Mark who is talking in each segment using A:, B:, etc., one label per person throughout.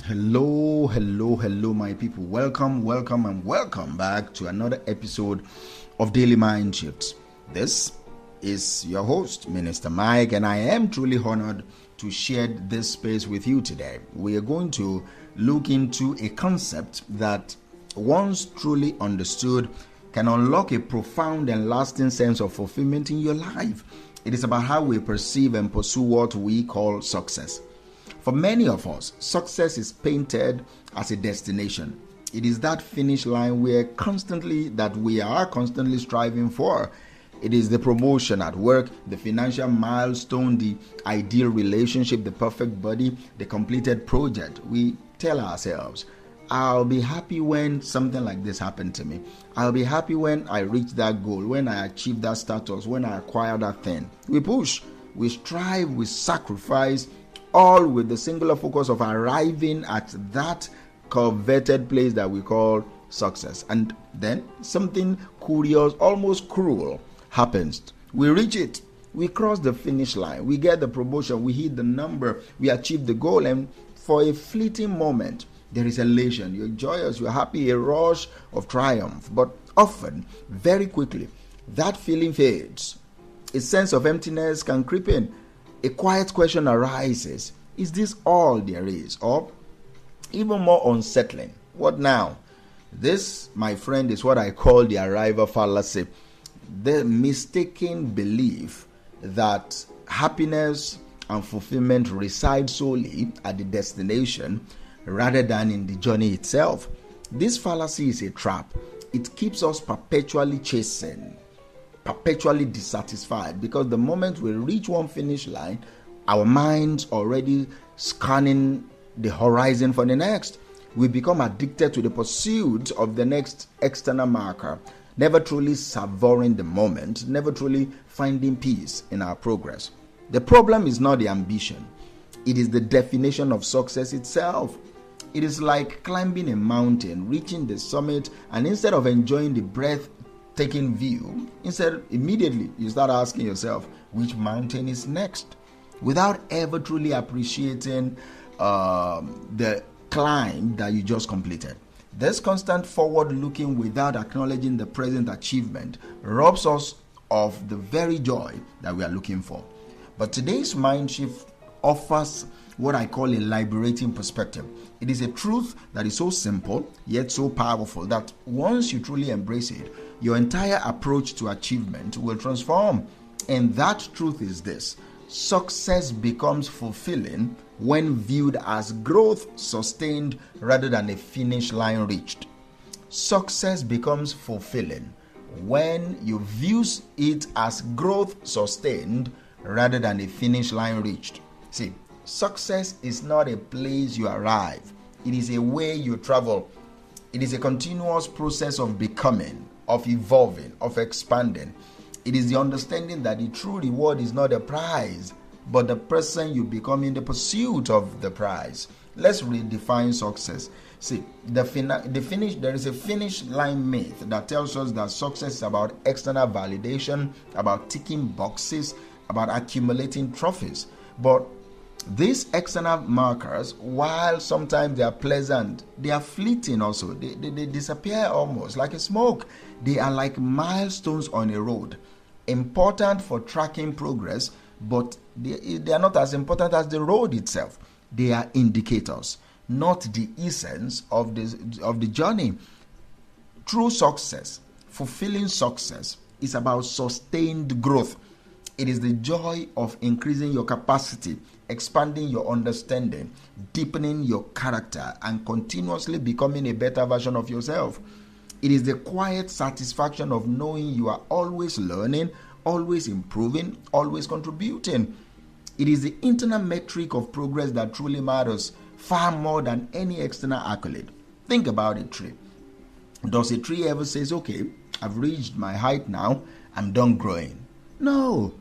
A: Hello, my people. Welcome, and welcome back to another episode of Daily Mind Shifts. This is your host, Minister Mike, and I am truly honored to share this space with you today. We are going to look into a concept that, once truly understood, can unlock a profound and lasting sense of fulfillment in your life. It is about how we perceive and pursue what we call success. For many of us, success is painted as a destination. It is that finish line we are constantly striving for. It is the promotion at work, the financial milestone, the ideal relationship, the perfect body, the completed project. We tell ourselves, I'll be happy when something like this happened to me. I'll be happy when I reach that goal, when I achieve that status, when I acquire that thing. We push, we strive, we sacrifice, all with the singular focus of arriving at that coveted place that we call success. And then something curious, almost cruel, happens. We reach it. We cross the finish line. We get the promotion. We hit the number. We achieve the goal. And for a fleeting moment, there is elation. You're joyous. You're happy. A rush of triumph. But often, very quickly, that feeling fades. A sense of emptiness can creep in. A quiet question arises. Is this all there is? Or even more unsettling, what now? This, my friend, is what I call the arrival fallacy. The mistaken belief that happiness and fulfillment reside solely at the destination rather than in the journey itself. This fallacy is a trap. It keeps us perpetually chasing, perpetually dissatisfied, because the moment we reach one finish line, our minds already scanning the horizon for the next. We become addicted to the pursuit of the next external marker, never truly savoring the moment, never truly finding peace in our progress. The problem is not the ambition, it is the definition of success itself. It is like climbing a mountain, reaching the summit, and instead of enjoying the breathtaking view, immediately you start asking yourself, which mountain is next? Without ever truly appreciating the climb that you just completed. This constant forward looking without acknowledging the present achievement robs us of the very joy that we are looking for. But today's mind shift offers what I call a liberating perspective. It is a truth that is so simple yet so powerful that once you truly embrace it, your entire approach to achievement will transform. And that truth is this: success becomes fulfilling when viewed as growth sustained rather than a finish line reached. Success becomes fulfilling when you view it as growth sustained rather than a finish line reached. See, success is not a place you arrive. It is a way you travel. It is a continuous process of becoming, of evolving, of expanding. It is the understanding that the true reward is not a prize, but the person you become in the pursuit of the prize. Let's redefine success. See, there is a finish line myth that tells us that success is about external validation, about ticking boxes, about accumulating trophies. But these external markers, while sometimes they are pleasant, they are fleeting also. They disappear almost like a smoke. They are like milestones on a road, important for tracking progress, but they are not as important as the road itself. They are indicators, not the essence of the journey. True success, fulfilling success, is about sustained growth. It is the joy of increasing your capacity, expanding your understanding, deepening your character, and continuously becoming a better version of yourself. It is the quiet satisfaction of knowing you are always learning, always improving, always contributing. It is the internal metric of progress that truly matters, far more than any external accolade. Think about a tree. Does a tree ever say, okay, I've reached my height now, I'm done growing? No.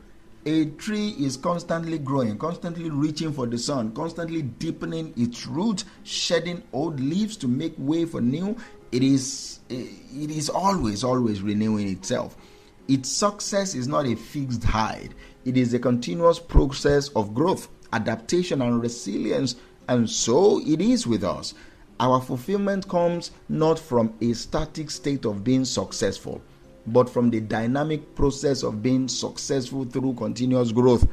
A: A tree is constantly growing, constantly reaching for the sun, constantly deepening its roots, shedding old leaves to make way for new. It is always renewing itself. Its success is not a fixed height. It is a continuous process of growth, adaptation, and resilience. And so it is with us. Our fulfillment comes not from a static state of being successful, but from the dynamic process of being successful through continuous growth.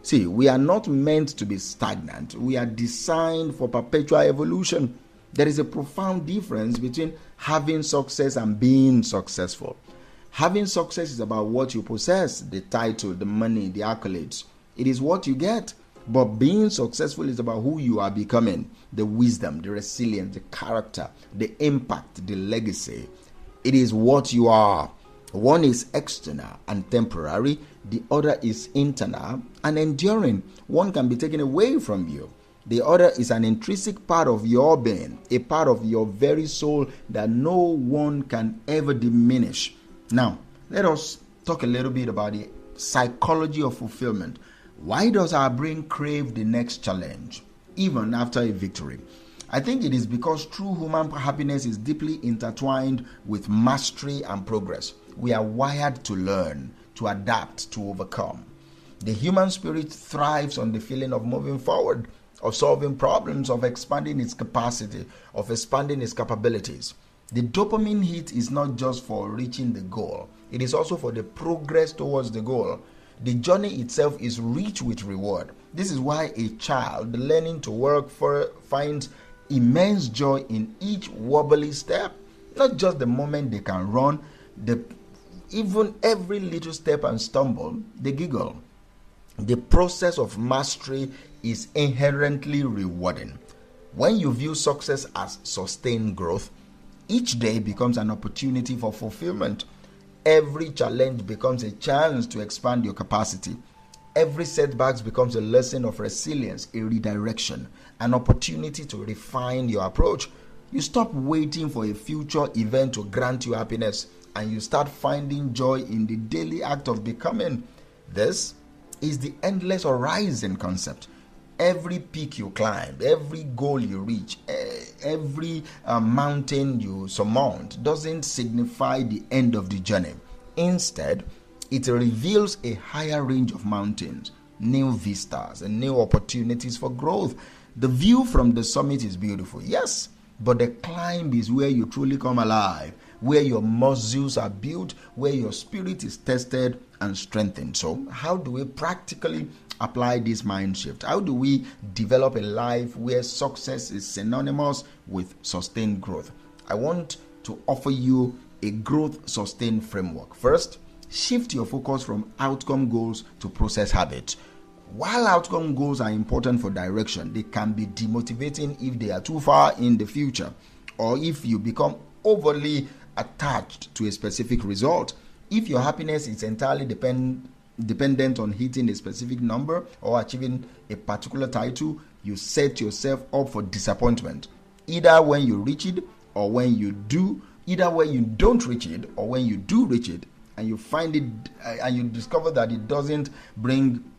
A: See, we are not meant to be stagnant. We are designed for perpetual evolution. There is a profound difference between having success and being successful. Having success is about what you possess, the title, the money, the accolades. It is what you get. But being successful is about who you are becoming, the wisdom, the resilience, the character, the impact, the legacy. It is what you are. One is external and temporary. The other is internal and enduring. One can be taken away from you. The other is an intrinsic part of your being, a part of your very soul that no one can ever diminish. Now, let us talk a little bit about the psychology of fulfillment. Why does our brain crave the next challenge, even after a victory? I think it is because true human happiness is deeply intertwined with mastery and progress. We are wired to learn, to adapt, to overcome. The human spirit thrives on the feeling of moving forward, of solving problems, of expanding its capacity, of expanding its capabilities. The dopamine hit is not just for reaching the goal, it is also for the progress towards the goal. The journey itself is rich with reward. This is why a child learning to walk finds immense joy in each wobbly step, not just the moment they can run, even every little step and stumble, they giggle. The process of mastery is inherently rewarding. When you view success as sustained growth, each day becomes an opportunity for fulfillment. Every challenge becomes a chance to expand your capacity. Every setback becomes a lesson of resilience, a redirection, an opportunity to refine your approach. You stop waiting for a future event to grant you happiness, and you start finding joy in the daily act of becoming. This is the endless horizon concept. Every peak you climb, every goal you reach, every mountain you surmount doesn't signify the end of the journey. Instead, it reveals a higher range of mountains, new vistas, and new opportunities for growth. The view from the summit is beautiful, yes, but the climb is where you truly come alive, where your muscles are built, where your spirit is tested and strengthened. So, how do we practically apply this mind shift? How do we develop a life where success is synonymous with sustained growth? I want to offer you a growth sustained framework. First, shift your focus from outcome goals to process habits. While outcome goals are important for direction, they can be demotivating if they are too far in the future, or if you become overly attached to a specific result. If your happiness is entirely dependent on hitting a specific number or achieving a particular title, you set yourself up for disappointment, either when you reach it or when you do, either when you don't reach it or when you do reach it, and you find it and you discover that it doesn't bring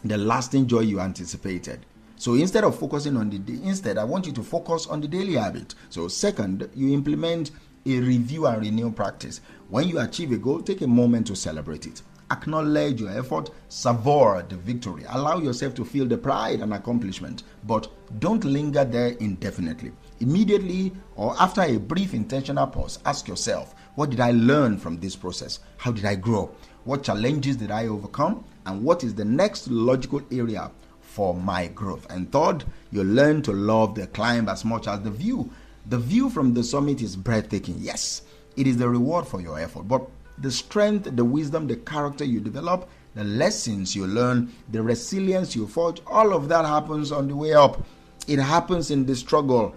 A: the lasting joy you anticipated. So instead of focusing on instead I want you to focus on the daily habit. So second, you implement a review and renew practice. When you achieve a goal, take a moment to celebrate it. Acknowledge your effort, savor the victory, allow yourself to feel the pride and accomplishment, but don't linger there indefinitely. Immediately or after a brief intentional pause, ask yourself, what did I learn from this process? How did I grow? What challenges did I overcome? And what is the next logical area for my growth? And third, you learn to love the climb as much as the view. The view from the summit is breathtaking. Yes, it is the reward for your effort, but the strength, the wisdom, the character you develop, the lessons you learn, the resilience you forge, all of that happens on the way up. It happens in the struggle,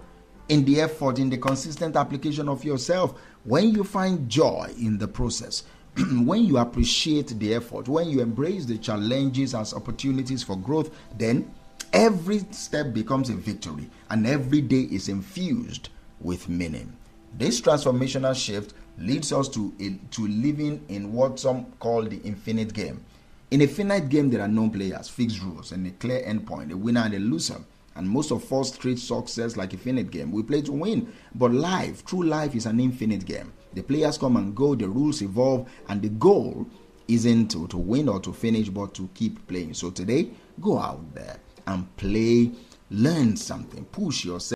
A: in the effort, in the consistent application of yourself. When you find joy in the process, when you appreciate the effort, when you embrace the challenges as opportunities for growth, then every step becomes a victory and every day is infused with meaning. This transformational shift leads us to living in what some call the infinite game. In a finite game, there are no players, fixed rules, and a clear endpoint, a winner and a loser. And most of us treat success like a finite game. We play to win, but true life is an infinite game. The players come and go, the rules evolve, and the goal isn't to win or to finish, but to keep playing. So today, go out there and play learn something, push yourself.